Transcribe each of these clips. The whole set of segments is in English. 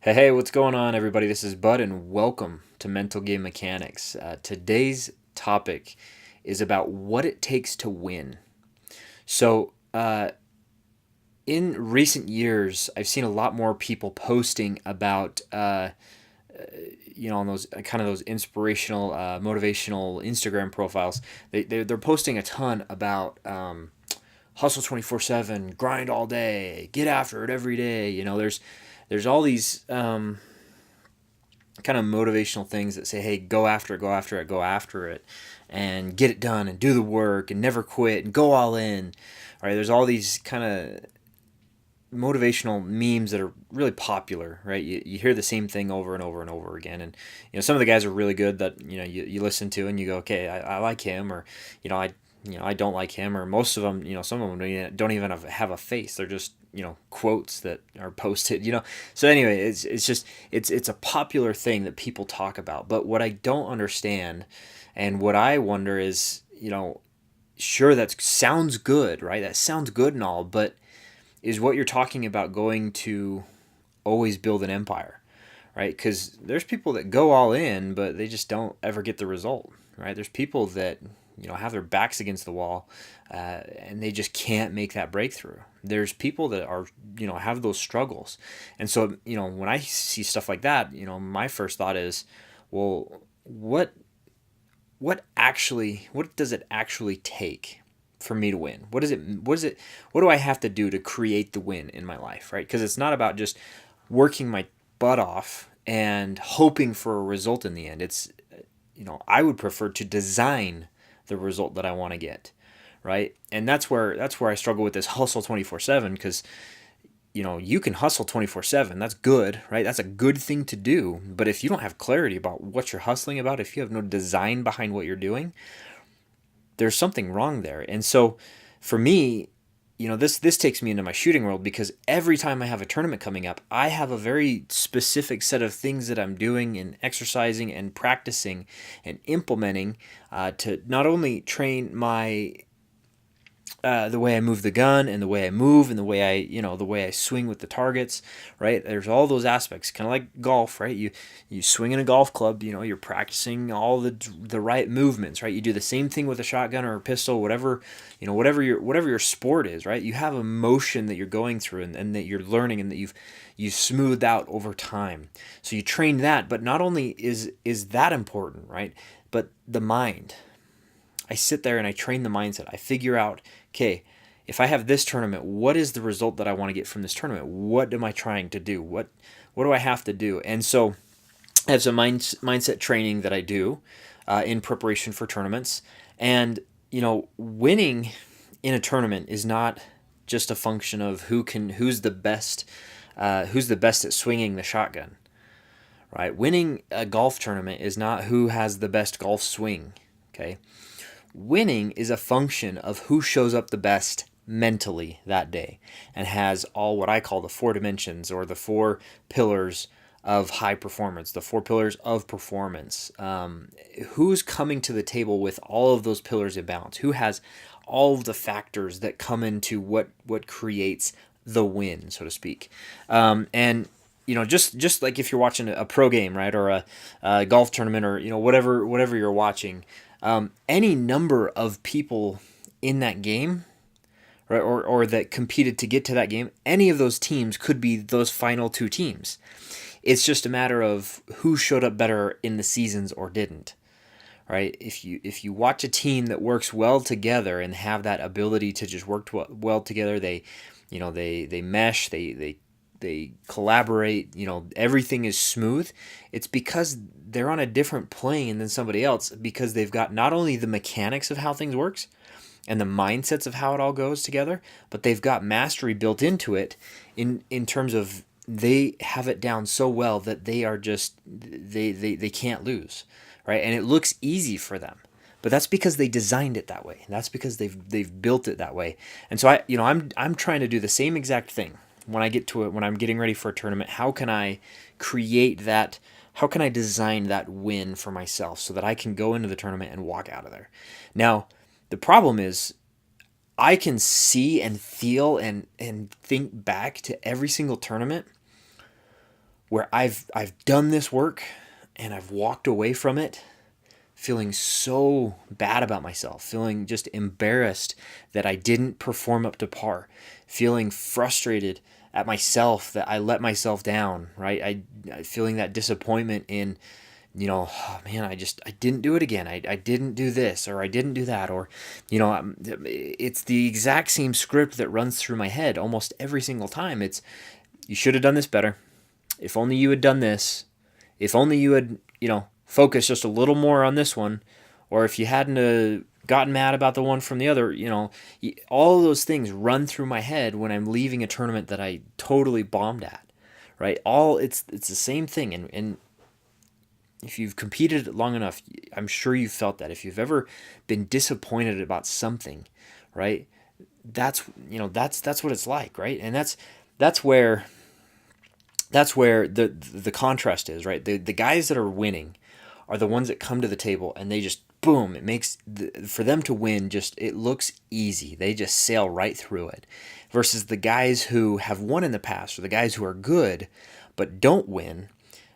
Hey, what's going on, everybody? This is Bud, and welcome to Mental Game Mechanics. Today's topic is about what it takes to win. So, in recent years, I've seen a lot more people posting about, on those kind of those inspirational, motivational Instagram profiles. They're posting a ton about hustle 24/7, grind all day, get after it every day. There's all these kind of motivational things that say, hey, go after it, go after it, go after it, and get it done and do the work and never quit and go all in. All right, there's all these kind of motivational memes that are really popular, right? You hear the same thing over and over and over again. And, some of the guys are really good that, you listen to and you go, okay, I like him, or, I don't like him, or most of them, some of them don't even have a face. They're just, quotes that are posted. So anyway, it's a popular thing that people talk about. But what I don't understand, and what I wonder is, sure, that sounds good, right? That sounds good and all, but is what you're talking about going to always build an empire, right? Because there's people that go all in, but they just don't ever get the result, right? There's people that have their backs against the wall, and they just can't make that breakthrough. There's people that are have those struggles, and so when I see stuff like that, my first thought is, well, what does it actually take for me to win? What do I have to do to create the win in my life, right? Because it's not about just working my butt off and hoping for a result in the end. It's I would prefer to design the result that I want to get, right? And that's where I struggle with this hustle 24/7, because you can hustle 24/7. That's good, right? That's a good thing to do. But if you don't have clarity about what you're hustling about, if you have no design behind what you're doing, there's something wrong there. And so for me, this takes me into my shooting world, because every time I have a tournament coming up, I have a very specific set of things that I'm doing and exercising and practicing and implementing, to not only train my the way I move the gun, and the way I move, and the way I swing with the targets, right? There's all those aspects, kind of like golf, right? You swing in a golf club, you're practicing all the right movements, right? You do the same thing with a shotgun or a pistol, whatever your sport is, right? You have a motion that you're going through, and that you're learning, and that you've smoothed out over time. So you train that, but not only is that important, right? But the mind. I sit there and I train the mindset. I figure out, okay, if I have this tournament, what is the result that I want to get from this tournament? What am I trying to do? What do I have to do? And so I have some mindset training that I do in preparation for tournaments. And winning in a tournament is not just a function of who's the best at swinging the shotgun, right? Winning a golf tournament is not who has the best golf swing. Okay, winning is a function of who shows up the best mentally that day, and has all what I call the four dimensions, or the four pillars of high performance, the four pillars of performance. Who's coming to the table with all of those pillars in balance? Who has all of the factors that come into what creates the win, so to speak? And just like if you're watching a pro game, right, or a golf tournament, or whatever you're watching, any number of people in that game, right, or that competed to get to that game, any of those teams could be those final two teams. It's just a matter of who showed up better in the seasons or didn't, right? If you watch a team that works well together and have that ability to just work well together, they mesh, they collaborate, everything is smooth. It's because they're on a different plane than somebody else, because they've got not only the mechanics of how things works and the mindsets of how it all goes together, but they've got mastery built into it, in terms of they have it down so well that they are just they can't lose, right? And it looks easy for them. But that's because they designed it that way. That's because they've built it that way. And so I'm trying to do the same exact thing when I get to it, when I'm getting ready for a tournament. How can I create that? How can I design that win for myself so that I can go into the tournament and walk out of there? Now, the problem is, I can see and feel and think back to every single tournament where I've done this work and I've walked away from it feeling so bad about myself, feeling just embarrassed that I didn't perform up to par, feeling frustrated at myself that I let myself down, right? I feeling that disappointment in, oh man, I didn't do it again. I didn't do this, or I didn't do that, or, it's the exact same script that runs through my head almost every single time. It's, you should have done this better. If only you had done this. If only you had, focused just a little more on this one, or if you hadn't gotten mad about the one from the other, all of those things run through my head when I'm leaving a tournament that I totally bombed at, right? It's the same thing, and if you've competed long enough, I'm sure you've felt that. If you've ever been disappointed about something, right? That's what it's like, right? And that's where the contrast is, right? The guys that are winning are the ones that come to the table and they just boom, it makes for them to win, just it looks easy. They just sail right through it. Versus the guys who have won in the past, or the guys who are good but don't win,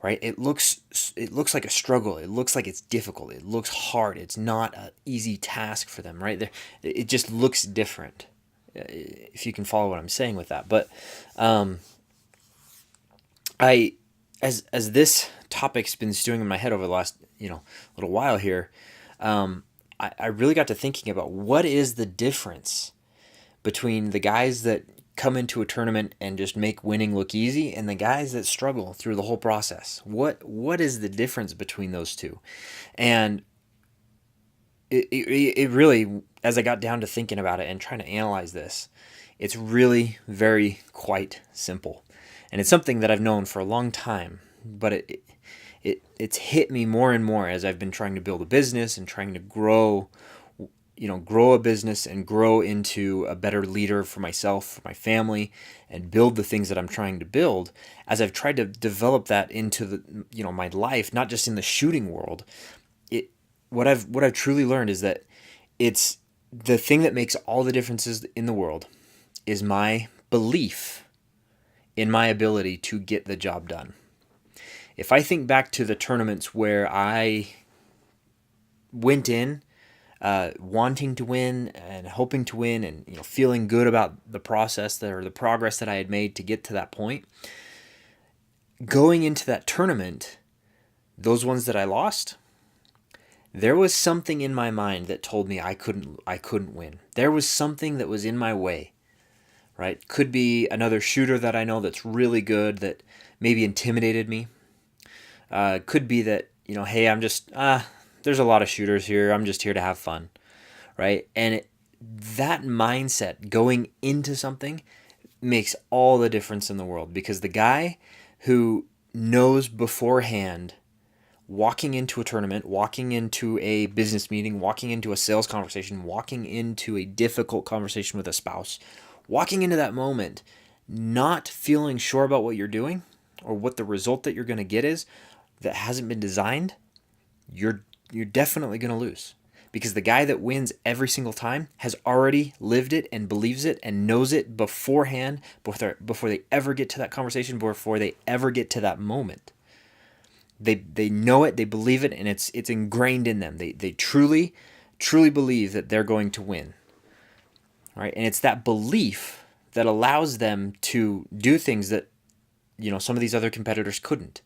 right? It looks like a struggle. It looks like it's difficult. It looks hard. It's not an easy task for them, right? It just looks different. If you can follow what I'm saying with that. But as this topic's been stewing in my head over the last little while here, I really got to thinking about what is the difference between the guys that come into a tournament and just make winning look easy and the guys that struggle through the whole process. What is the difference between those two? And it really, as I got down to thinking about it and trying to analyze this, it's really very quite simple. And it's something that I've known for a long time, but it's hit me more and more as I've been trying to build a business and trying to grow a business and grow into a better leader for myself, for my family, and build the things that I'm trying to build. As I've tried to develop that into my life, not just in the shooting world, what I've truly learned is that it's the thing that makes all the differences in the world is my belief in my ability to get the job done. If I think back to the tournaments where I went in wanting to win and hoping to win and feeling good about the process or the progress that I had made to get to that point, going into that tournament, those ones that I lost, there was something in my mind that told me I couldn't win. There was something that was in my way, right? Could be another shooter that I know that's really good that maybe intimidated me. Could be that, hey, I'm just, there's a lot of shooters here. I'm just here to have fun, right? And that mindset going into something makes all the difference in the world, because the guy who knows beforehand, walking into a tournament, walking into a business meeting, walking into a sales conversation, walking into a difficult conversation with a spouse, walking into that moment, not feeling sure about what you're doing or what the result that you're going to get is, that hasn't been designed, you're definitely going to lose. Because the guy that wins every single time has already lived it and believes it and knows it beforehand, before they ever get to that conversation, before they ever get to that moment. They know it, they believe it, and it's ingrained in them. They truly believe that they're going to win. Right? And it's that belief that allows them to do things that some of these other competitors couldn't.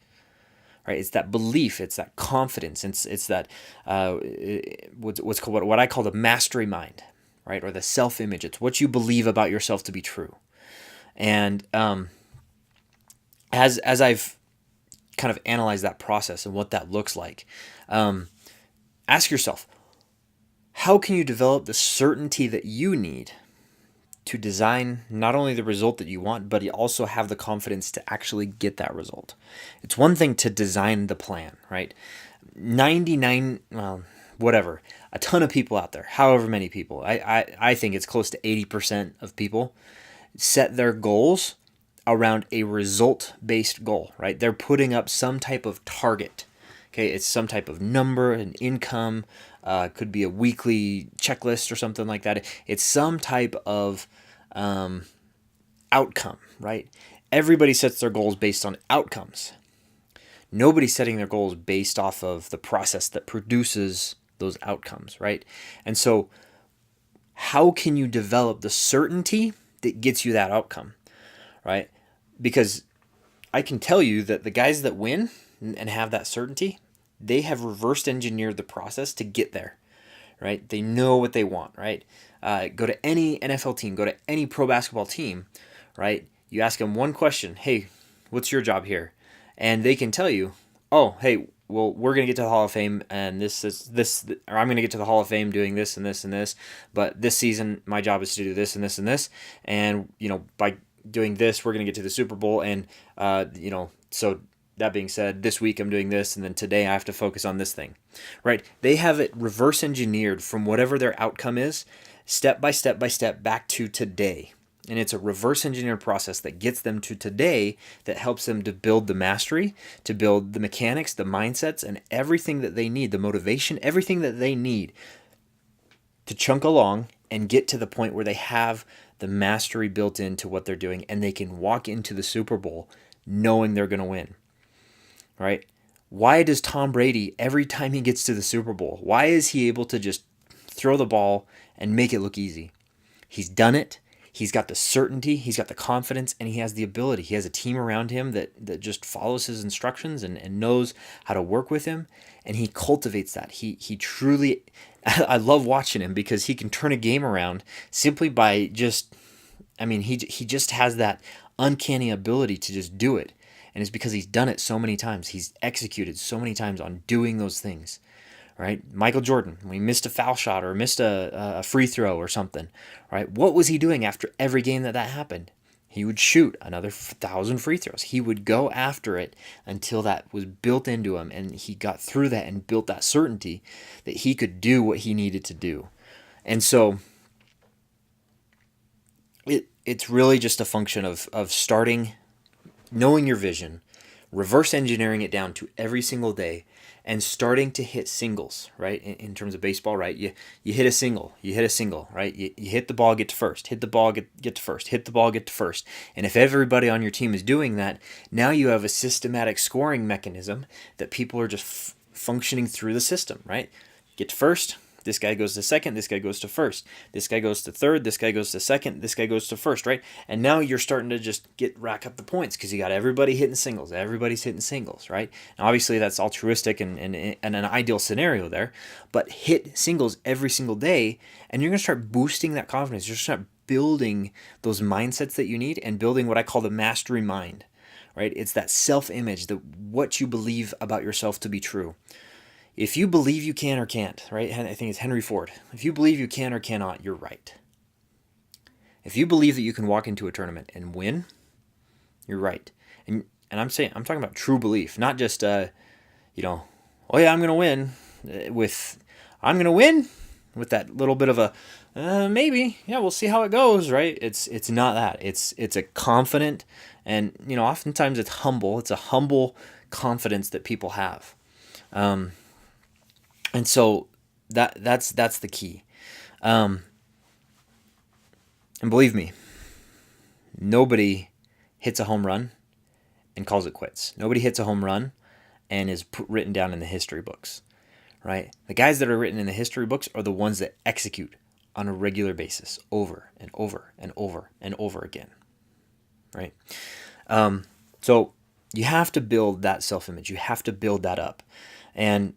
Right? It's that belief, it's that confidence, it's that what's called what I call the mastery mind, right? Or the self-image. It's what you believe about yourself to be true. And as I've kind of analyzed that process and what that looks like, ask yourself, how can you develop the certainty that you need to design not only the result that you want, but you also have the confidence to actually get that result? It's one thing to design the plan, right? 99, well, whatever, a ton of people out there, however many people, I think it's close to 80% of people set their goals around a result-based goal, right? They're putting up some type of target. Okay, it's some type of number, an income, could be a weekly checklist or something like that. It's some type of outcome, right? everybody sets their goals based on outcomes. Nobody's setting their goals based off of the process that produces those outcomes, right? And so how can you develop the certainty that gets you that outcome, right? Because I can tell you that the guys that win and have that certainty, they have reverse engineered the process to get there, right? They know what they want, right? Go to any NFL team, go to any pro basketball team, right? You ask them one question, hey, what's your job here? And they can tell you, oh, hey, well, we're going to get to the Hall of Fame and this, or I'm going to get to the Hall of Fame doing this and this and this, but this season my job is to do this and this and this. And, by doing this, we're going to get to the Super Bowl. And, so that being said, this week I'm doing this, and then today I have to focus on this thing, right? They have it reverse engineered from whatever their outcome is, step by step by step back to today. And it's a reverse engineered process that gets them to today, that helps them to build the mastery, to build the mechanics, the mindsets, and everything that they need, the motivation, everything that they need to chunk along and get to the point where they have the mastery built into what they're doing, and they can walk into the Super Bowl knowing they're going to win, right? Why does Tom Brady, every time he gets to the Super Bowl, why is he able to just throw the ball and make it look easy? He's done it. He's got the certainty, he's got the confidence, and he has the ability. He has a team around him that just follows his instructions and knows how to work with him, and he cultivates that. He truly, I love watching him because he can turn a game around simply by he just has that uncanny ability to just do it. And it's because he's done it so many times. He's executed so many times on doing those things. Right? Michael Jordan, when he missed a foul shot or missed a free throw or something, right? What was he doing after every game that happened? He would shoot another 1,000 free throws. He would go after it until that was built into him, and he got through that and built that certainty that he could do what he needed to do. And so it's really just a function of starting, knowing your vision, reverse engineering it down to every single day, and starting to hit singles, right? In terms of baseball, right? You hit a single, right? You hit the ball, get to first, hit the ball, get to first, hit the ball, get to first. And if everybody on your team is doing that, now you have a systematic scoring mechanism that people are just functioning through the system, right? Get to first, this guy goes to second, this guy goes to first, this guy goes to third, this guy goes to second, this guy goes to first, right? And now you're starting to just rack up the points because you got everybody hitting singles. Everybody's hitting singles, right? Now, obviously, that's altruistic and an ideal scenario there, but hit singles every single day, and you're going to start boosting that confidence. You're going to start building those mindsets that you need and building what I call the mastery mind, right? It's that self-image, what you believe about yourself to be true. If you believe you can or can't, right? I think it's Henry Ford. If you believe you can or cannot, you're right. If you believe that you can walk into a tournament and win, you're right. And I'm talking about true belief, not just oh yeah, I'm going to win with that little bit of a maybe, yeah, we'll see how it goes, right? It's not that. It's a confident, and oftentimes it's humble. It's a humble confidence that people have. And so that's the key. And believe me, nobody hits a home run and calls it quits. Nobody hits a home run and is written down in the history books, right? The guys that are written in the history books are the ones that execute on a regular basis over and over and over and over again, right? So you have to build that self-image. You have to build that up. And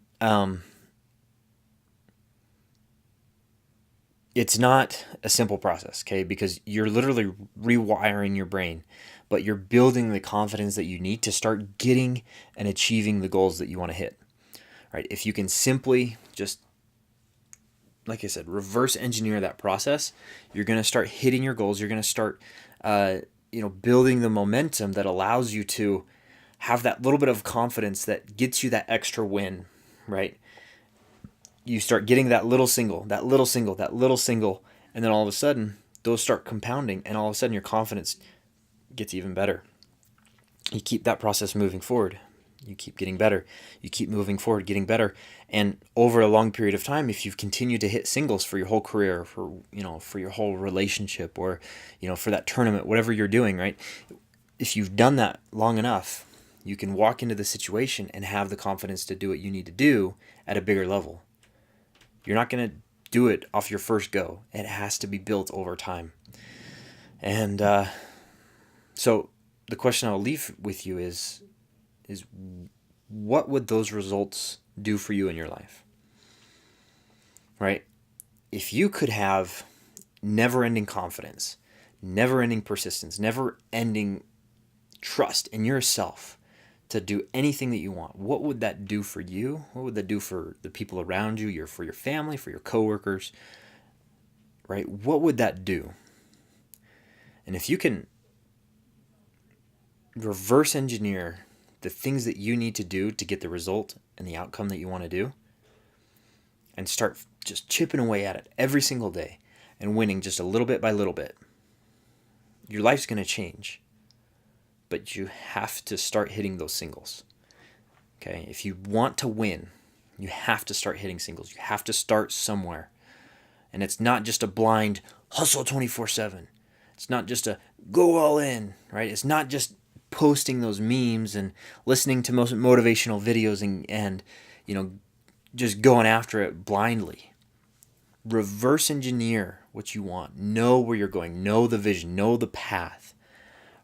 it's not a simple process, okay? Because you're literally rewiring your brain, but you're building the confidence that you need to start getting and achieving the goals that you want to hit, right? If you can simply just, like I said, reverse engineer that process, you're going to start hitting your goals. You're going to start, building the momentum that allows you to have that little bit of confidence that gets you that extra win, right? You start getting that little single, and then all of a sudden, those start compounding, and all of a sudden your confidence gets even better. You keep that process moving forward. You keep getting better. You keep moving forward, getting better. And over a long period of time, if you've continued to hit singles for your whole career, for your whole relationship, or, for that tournament, whatever you're doing, right? if you've done that long enough, you can walk into the situation and have the confidence to do what you need to do at a bigger level. You're not going to do it off your first go. It has to be built over time. And so the question I'll leave with you is what would those results do for you in your life? Right? If you could have never-ending confidence, never-ending persistence, never-ending trust in yourself to do anything that you want, what would that do for you? What would that do for the people around you, for your family, for your coworkers? Right? What would that do? And if you can reverse engineer the things that you need to do to get the result and the outcome that you want to do, and start just chipping away at it every single day and winning just a little bit by little bit, your life's going to change. But you have to start hitting those singles. Okay? If you want to win, you have to start hitting singles. You have to start somewhere. And it's not just a blind hustle 24/7. It's not just a go all in, right? It's not just posting those memes and listening to most motivational videos and just going after it blindly. Reverse engineer what you want. Know where you're going. Know the vision. Know the path,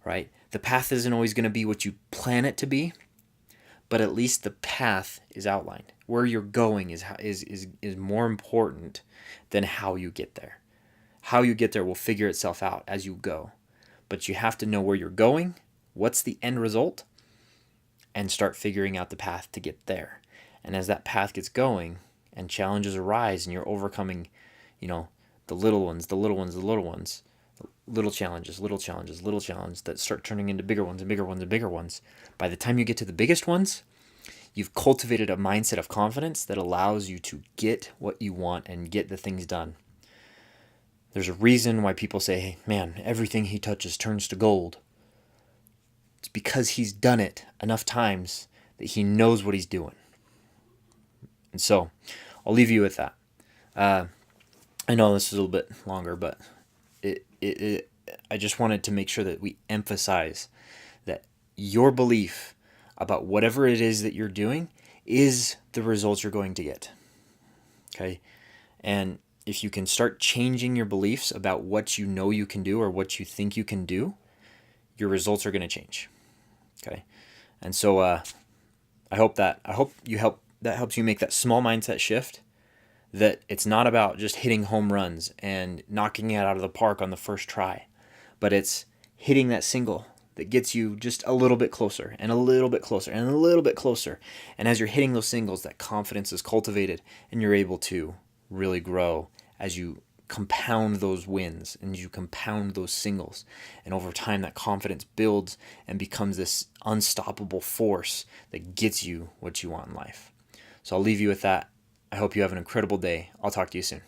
right? The path isn't always going to be what you plan it to be, but at least the path is outlined. Where you're going is more important than how you get there. How you get there will figure itself out as you go. But you have to know where you're going, what's the end result, and start figuring out the path to get there. And as that path gets going and challenges arise and you're overcoming, the little ones, little challenges that start turning into bigger ones and bigger ones and bigger ones. By the time you get to the biggest ones, you've cultivated a mindset of confidence that allows you to get what you want and get the things done. There's a reason why people say, hey, man, everything he touches turns to gold. It's because he's done it enough times that he knows what he's doing. And so I'll leave you with that. I know this is a little bit longer, but I just wanted to make sure that we emphasize that your belief about whatever it is that you're doing is the results you're going to get. Okay? And if you can start changing your beliefs about what you know you can do or what you think you can do, your results are going to change. Okay? And so I hope that helps you make that small mindset shift, that it's not about just hitting home runs and knocking it out of the park on the first try, but it's hitting that single that gets you just a little bit closer and a little bit closer and a little bit closer. And as you're hitting those singles, that confidence is cultivated and you're able to really grow as you compound those wins and you compound those singles. And over time, that confidence builds and becomes this unstoppable force that gets you what you want in life. So I'll leave you with that. I hope you have an incredible day. I'll talk to you soon.